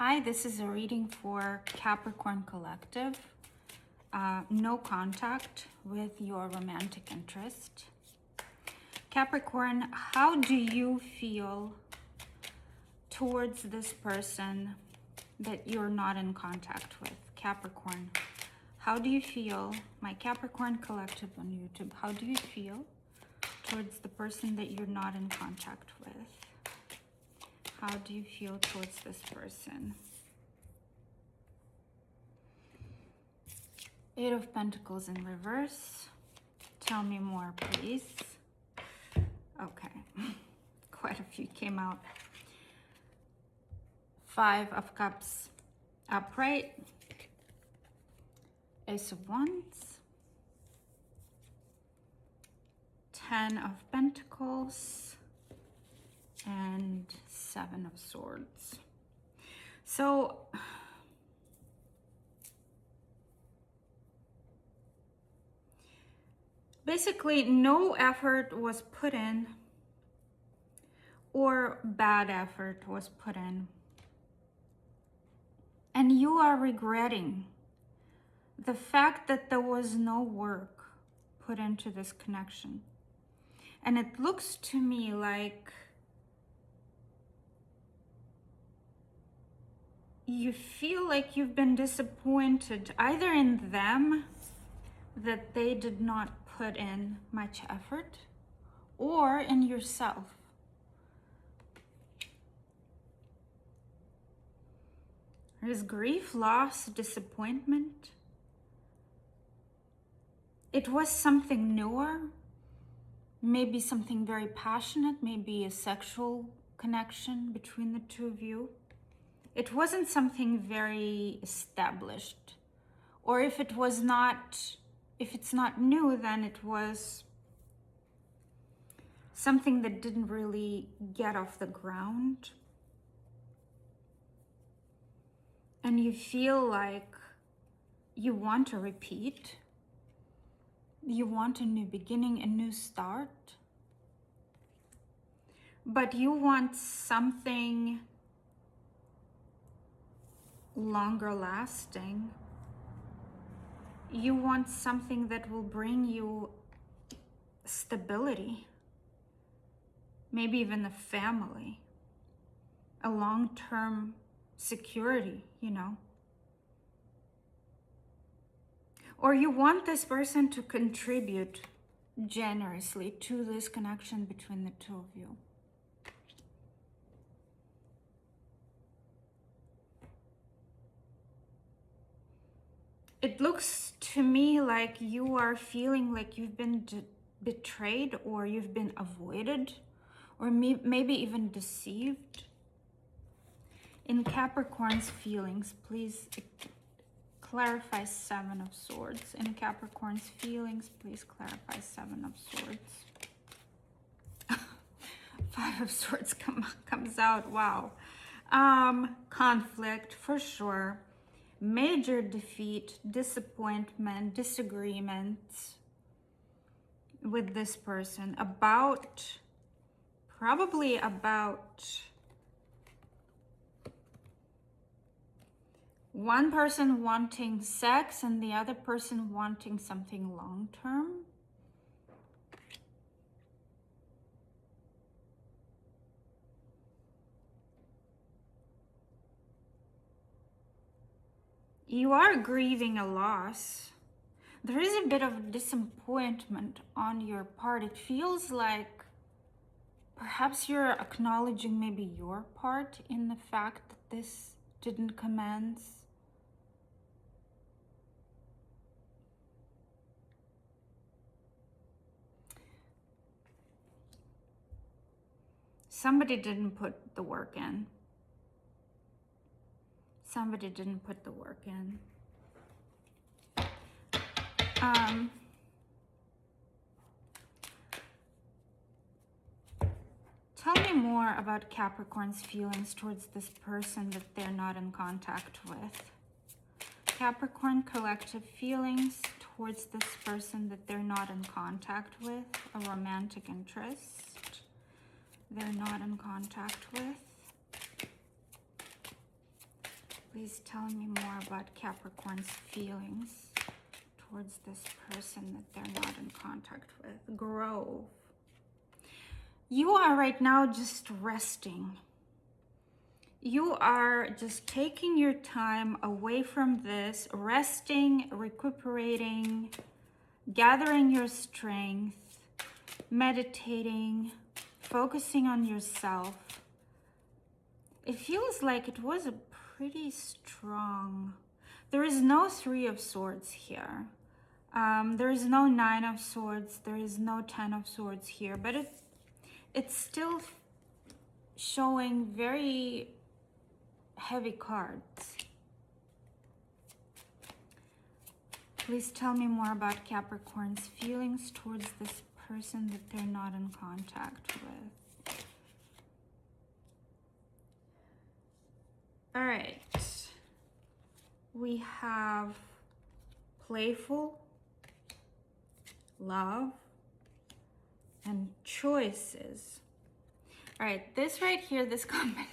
Hi, this is a reading for Capricorn Collective. No contact with your romantic interest. Capricorn, how do you feel towards this person that you're not in contact with? Capricorn, how do you feel? My Capricorn Collective on YouTube, how do you feel towards the person that you're not in contact with? How do you feel towards this person? Eight of Pentacles in reverse. Tell me more, please. Okay, quite a few came out. Five of Cups upright. Ace of Wands. 10 of Pentacles. And 7 of Swords. So basically no effort was put in, or bad effort was put in, and you are regretting the fact that there was no work put into this connection. And it looks to me like you feel like you've been disappointed either in them, that they did not put in much effort, or in yourself. There's grief, loss, disappointment. It was something newer, maybe something very passionate, maybe a sexual connection between the two of you. It wasn't something very established. Or if it's not new, then it was something that didn't really get off the ground. And you feel like you want to repeat. You want a new beginning, a new start. But you want something longer lasting. You want something that will bring you stability, maybe even a family, a long-term security, you know. Or you want this person to contribute generously to this connection between the two of you. It looks to me like you are feeling like you've been betrayed, or you've been avoided, or maybe even deceived. In Capricorn's feelings, please clarify 7 of Swords. In Capricorn's feelings, please clarify 7 of Swords. 5 of Swords comes out. Wow. Conflict for sure. Major defeat, disappointment, disagreement with this person probably about one person wanting sex and the other person wanting something long-term. You are grieving a loss. There is a bit of disappointment on your part. It feels like perhaps you're acknowledging maybe your part in the fact that this didn't commence. Somebody didn't put the work in. Somebody didn't put the work in. Tell me more about Capricorn's feelings towards this person that they're not in contact with. Capricorn Collective feelings towards this person that they're not in contact with, a romantic interest they're not in contact with. Please tell me more about Capricorn's feelings towards this person that they're not in contact with. Grove. You are right now just resting. You are just taking your time away from this, resting, recuperating, gathering your strength, meditating, focusing on yourself. It feels like it was a pretty strong... There is no Three of Swords here. There is no Nine of Swords. There is no Ten of Swords here. But it's still showing very heavy cards. Please tell me more about Capricorn's feelings towards this person that they're not in contact with. All right. We have playful, love, and choices. All right, this right here, this combination.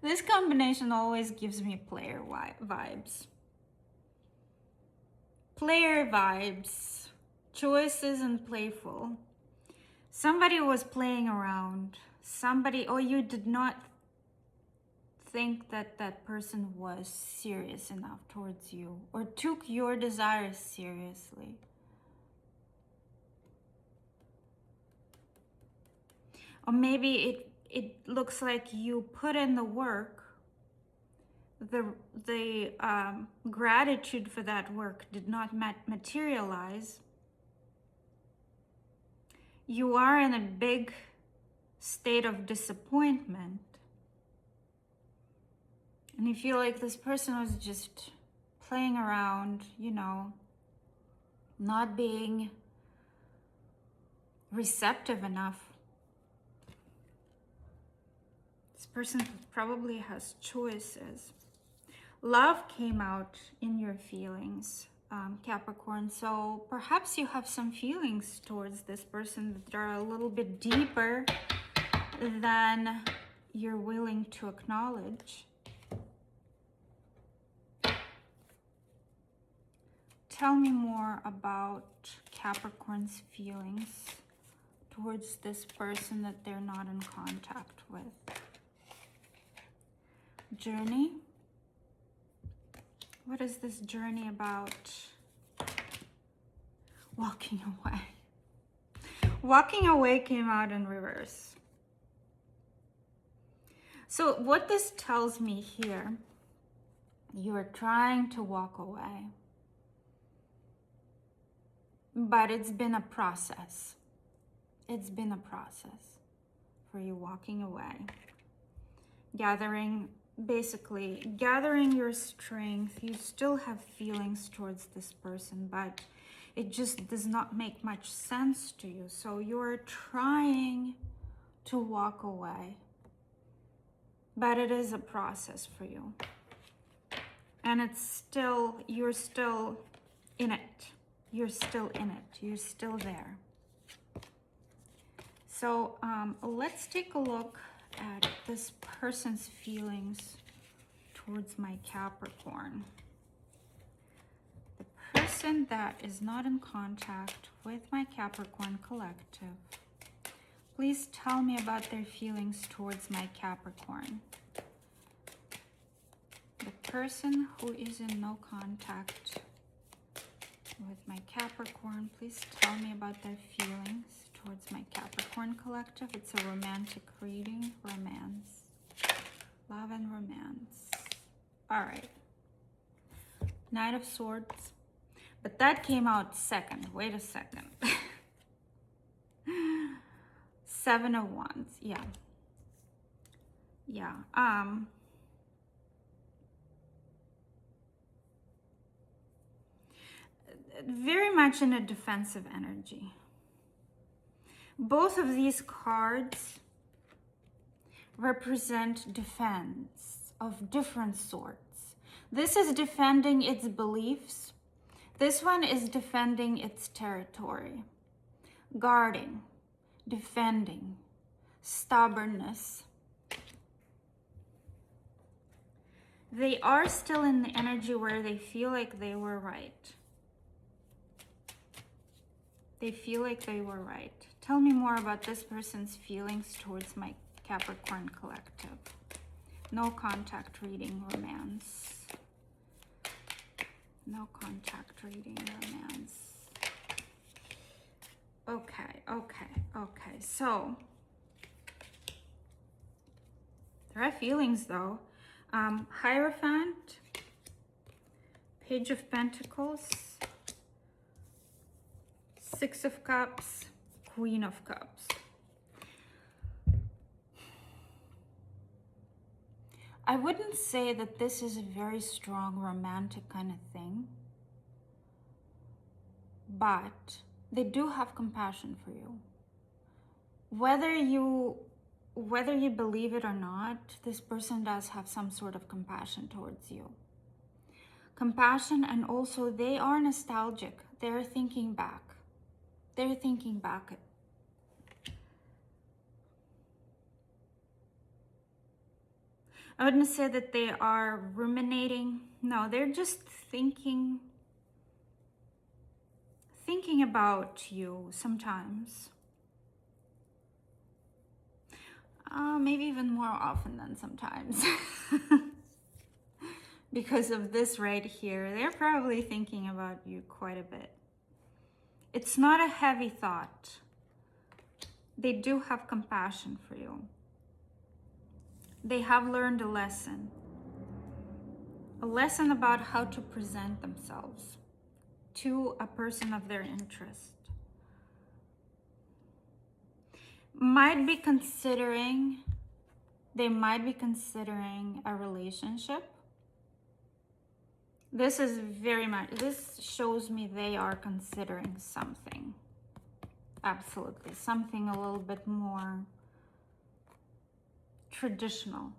This combination always gives me player vibes. Player vibes, choices and playful. Somebody was playing around. Somebody, or you did not think that that person was serious enough towards you or took your desires seriously. Or maybe it looks like you put in the work. The gratitude for that work did not materialize. You are in a big state of disappointment. And you feel like this person was just playing around, you know, not being receptive enough. This person probably has choices. Love came out in your feelings, Capricorn. So perhaps you have some feelings towards this person that are a little bit deeper than you're willing to acknowledge. Tell me more about Capricorn's feelings towards this person that they're not in contact with. Journey. What is this journey about? Walking away. Walking away came out in reverse. So what this tells me here, you are trying to walk away. But it's been a process. It's been a process for you walking away. Basically gathering your strength. You still have feelings towards this person, but it just does not make much sense to you. So you're trying to walk away. But it is a process for you. And you're still in it. You're still in it. You're still there. So let's take a look at this person's feelings towards my Capricorn. The person that is not in contact with my Capricorn collective. Please tell me about their feelings towards my Capricorn. The person who is in no contact with my Capricorn, please tell me about their feelings towards my Capricorn collective. It's a romantic reading. Romance. Love and romance. All right. Knight of Swords. But that came out second. Wait a second. Seven of Wands. Yeah. Yeah. Very much in a defensive energy. Both of these cards represent defense of different sorts. This is defending its beliefs. This one is defending its territory. Guarding, defending, stubbornness. They are still in the energy where they feel like they were right. They feel like they were right. Tell me more about this person's feelings towards my Capricorn collective. No contact reading, romance. No contact reading, romance. Okay. So, there are feelings though. Hierophant, Page of Pentacles, Six of Cups, Queen of Cups. I wouldn't say that this is a very strong romantic kind of thing, but they do have compassion for you. Whether you believe it or not, this person does have some sort of compassion towards you. Compassion, and also they are nostalgic. They're thinking back. They're thinking back. I wouldn't say that they are ruminating. No, they're just thinking about you sometimes. Maybe even more often than sometimes. Because of this right here, they're probably thinking about you quite a bit. It's not a heavy thought. They do have compassion for you. They have learned a lesson about how to present themselves to a person of their interest. They might be considering a relationship. This shows me they are considering something. Absolutely. Something a little bit more traditional.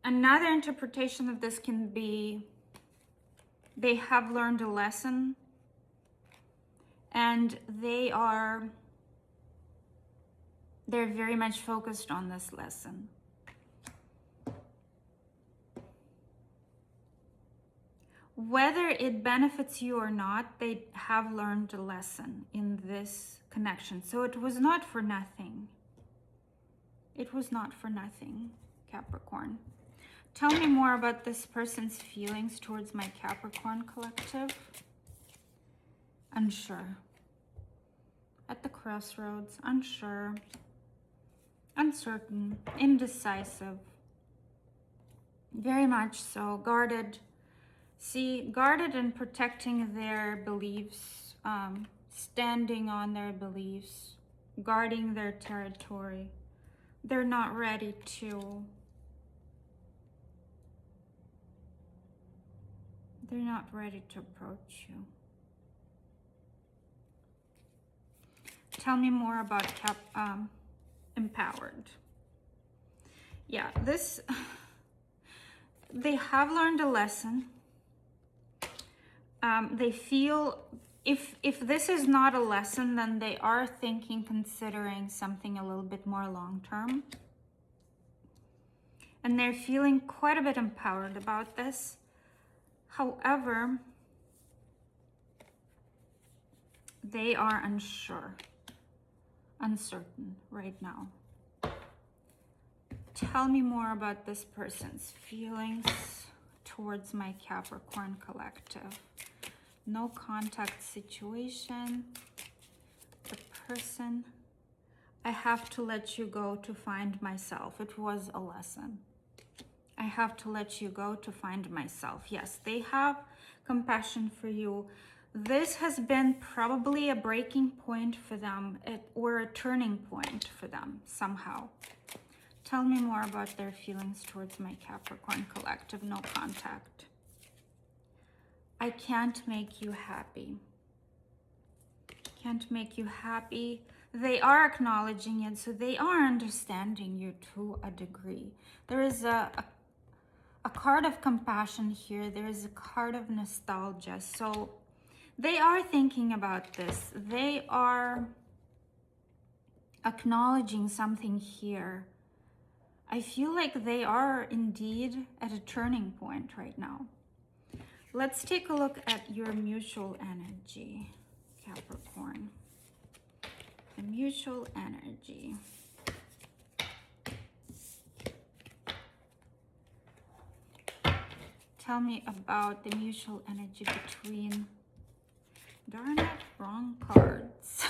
Another interpretation of this can be they have learned a lesson and they're very much focused on this lesson. Whether it benefits you or not, they have learned a lesson in this connection. So it was not for nothing. It was not for nothing, Capricorn. Tell me more about this person's feelings towards my Capricorn collective. Unsure. At the crossroads, unsure, uncertain, indecisive. Very much so. Guarded. See, guarded and protecting their beliefs, standing on their beliefs, guarding their territory. They're not ready to approach you. Tell me more about empowered. Yeah, they have learned a lesson. They feel, if this is not a lesson, then they are considering something a little bit more long-term. And they're feeling quite a bit empowered about this. However, they are unsure, uncertain right now. Tell me more about this person's feelings towards my Capricorn collective. No contact situation. The person. I have to let you go to find myself. It was a lesson. I have to let you go to find myself. Yes, they have compassion for you. This has been probably a breaking point for them, or a turning point for them somehow. Tell me more about their feelings towards my Capricorn collective. No contact. I can't make you happy. Can't make you happy. They are acknowledging it, so they are understanding you to a degree. There is a card of compassion here. There is a card of nostalgia. So they are thinking about this. They are acknowledging something here. I feel like they are indeed at a turning point right now. Let's take a look at your mutual energy, Capricorn. The mutual energy. Tell me about the mutual energy between... Darn it, wrong cards.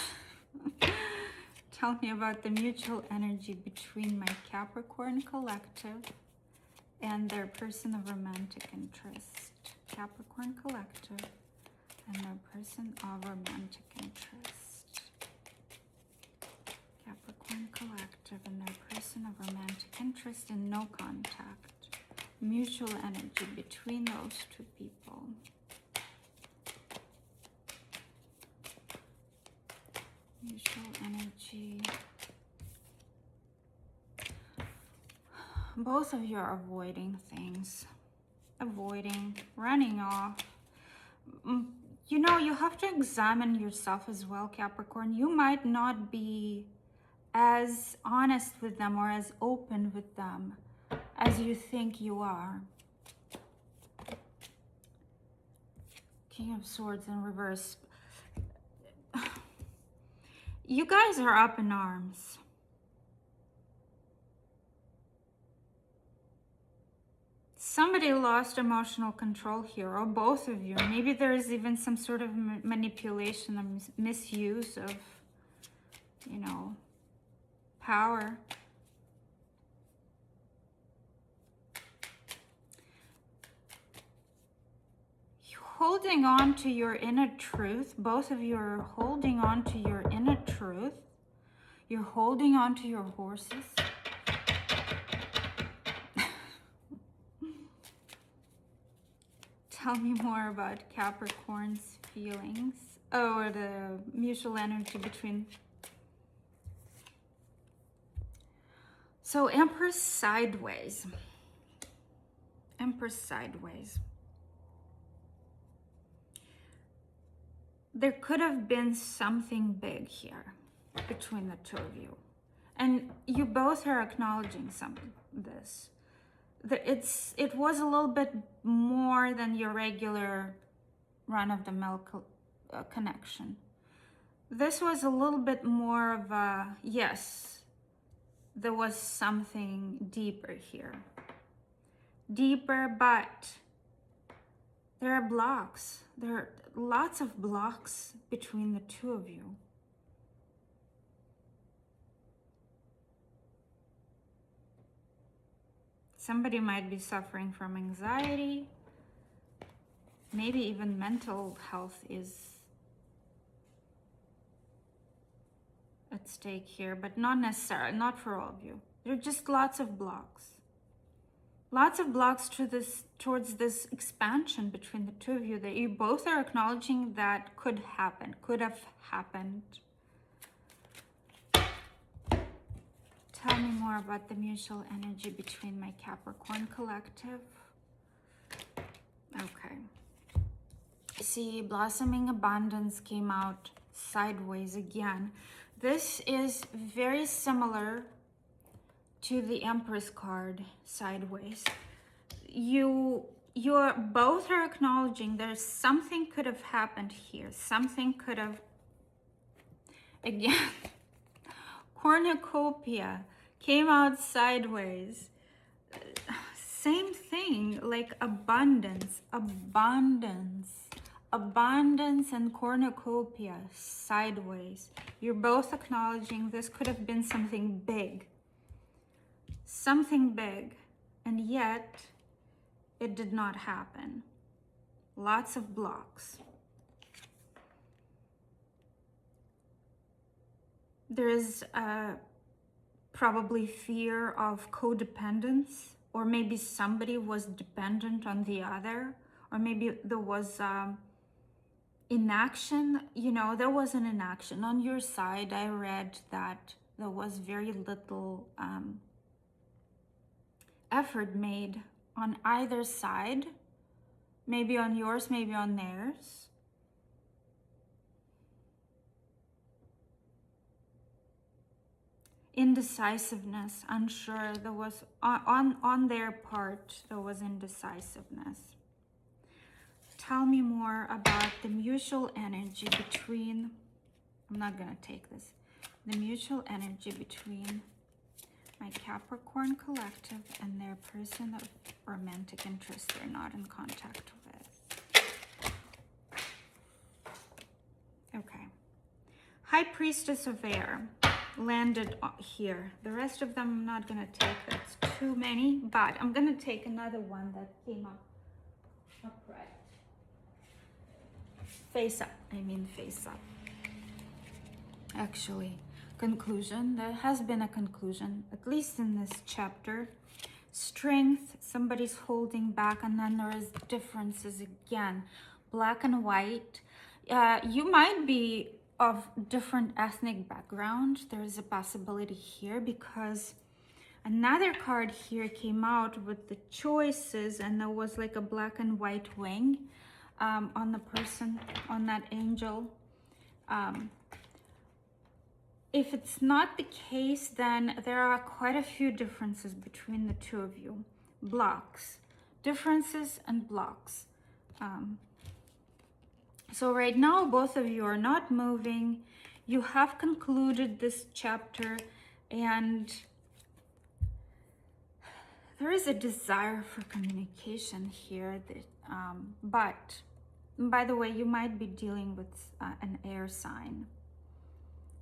Tell me about the mutual energy between my Capricorn collective and their person of romantic interest. Capricorn collective and their person of romantic interest. Capricorn collective and their person of romantic interest and no contact. Mutual energy between those two people. Mutual energy. Both of you are avoiding things. Avoiding, running off. You know, you have to examine yourself as well, Capricorn. You might not be as honest with them or as open with them as you think you are. King of Swords in reverse. You guys are up in arms. Somebody lost emotional control here, or both of you. Maybe there's even some sort of manipulation or misuse of, you know, power. Holding on to your inner truth. Both of you are holding on to your inner truth. You're holding on to your horses. Tell me more about Capricorn's feelings. Oh, or the mutual energy between. So Empress sideways. Empress sideways. There could have been something big here between the two of you. And you both are acknowledging this. It was a little bit more than your regular run-of-the-mill connection. This was a little bit more of a, yes, there was something deeper here. Deeper, but there are blocks. There are lots of blocks between the two of you. Somebody might be suffering from anxiety. Maybe even mental health is at stake here, but not necessarily, not for all of you. There are just lots of blocks. Lots of blocks towards this expansion between the two of you that you both are acknowledging that could happen, could have happened. Tell me more about the mutual energy between my Capricorn collective. Okay. See, blossoming abundance came out sideways again. This is very similar to the Empress card sideways. You're both are acknowledging there's something could have happened here. Something could have, again, cornucopia came out sideways. Same thing, like abundance and cornucopia sideways. You're both acknowledging this could have been something big, and yet it did not happen. Lots of blocks. There is probably fear of codependence, or maybe somebody was dependent on the other, or maybe there was inaction. You know, there was an inaction on your side. I read that there was very little effort made on either side, maybe on yours, maybe on theirs. indecisiveness, unsure. There was, on their part, there was indecisiveness. Tell me more about the mutual energy between, I'm not going to take this, the mutual energy between my Capricorn collective and their person of romantic interest they're not in contact with. Okay. High Priestess of Air landed here. The rest of them I'm not going to take. That's too many. But I'm going to take another one that came up upright. Face up. I mean face up. Actually, conclusion. There has been a conclusion, at least in this chapter. Strength. Somebody's holding back, and then there is differences again. Black and white. You might be of different ethnic background. There is a possibility here because another card here came out with the choices, and there was like a black and white wing on the person, on that angel. If it's not the case, then there are quite a few differences between the two of you. Blocks, differences and blocks. So right now, both of you are not moving. You have concluded this chapter, and there is a desire for communication here. But by the way, you might be dealing with an air sign.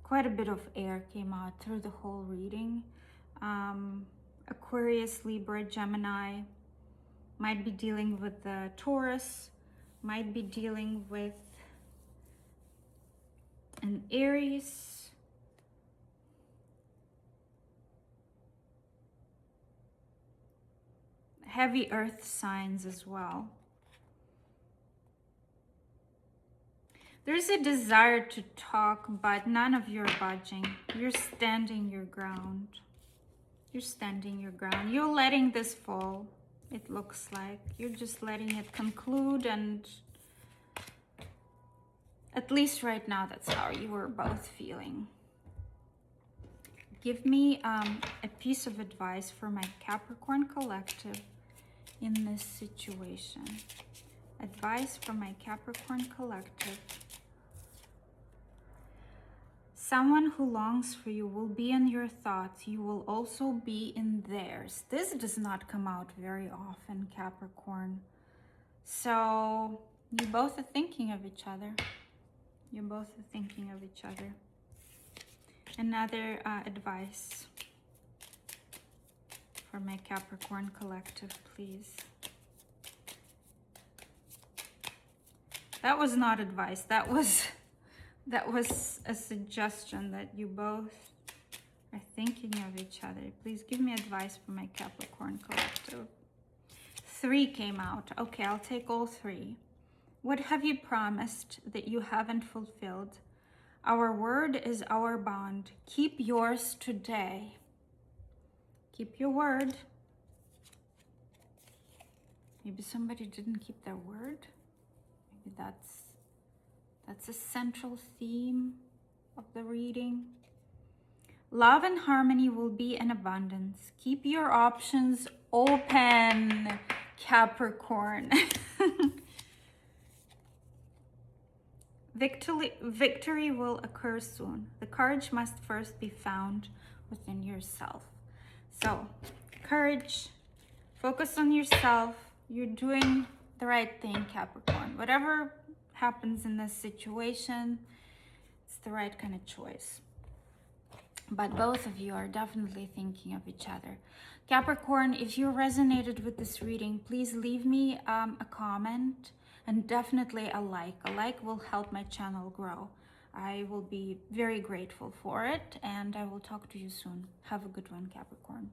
Quite a bit of air came out through the whole reading. Aquarius, Libra, Gemini, might be dealing with the Taurus, might be dealing with an Aries, heavy earth signs as well. There's a desire to talk, but none of you are budging. You're standing your ground. You're standing your ground. You're letting this fall, it looks like. You're just letting it conclude, and at least right now, that's how you were both feeling. Give me a piece of advice for my Capricorn collective in this situation. Advice for my Capricorn collective. Someone who longs for you will be in your thoughts. You will also be in theirs. This does not come out very often, Capricorn. So you both are thinking of each other. You both are thinking of each other. Another advice for my Capricorn collective, please. That was not advice. That was a suggestion that you both are thinking of each other. Please give me advice for my Capricorn collective. 3 came out. Okay, I'll take all 3. What have you promised that you haven't fulfilled? Our word is our bond. Keep yours today. Keep your word. Maybe somebody didn't keep their word. Maybe that's a central theme of the reading. Love and harmony will be in abundance. Keep your options open, Capricorn. Victory will occur soon. The courage must first be found within yourself. So, courage, focus on yourself. You're doing the right thing, Capricorn. Whatever happens in this situation, it's the right kind of choice. But both of you are definitely thinking of each other. Capricorn, if you resonated with this reading, please leave me a comment and definitely a like. A like will help my channel grow. I will be very grateful for it, and I will talk to you soon. Have a good one, Capricorn.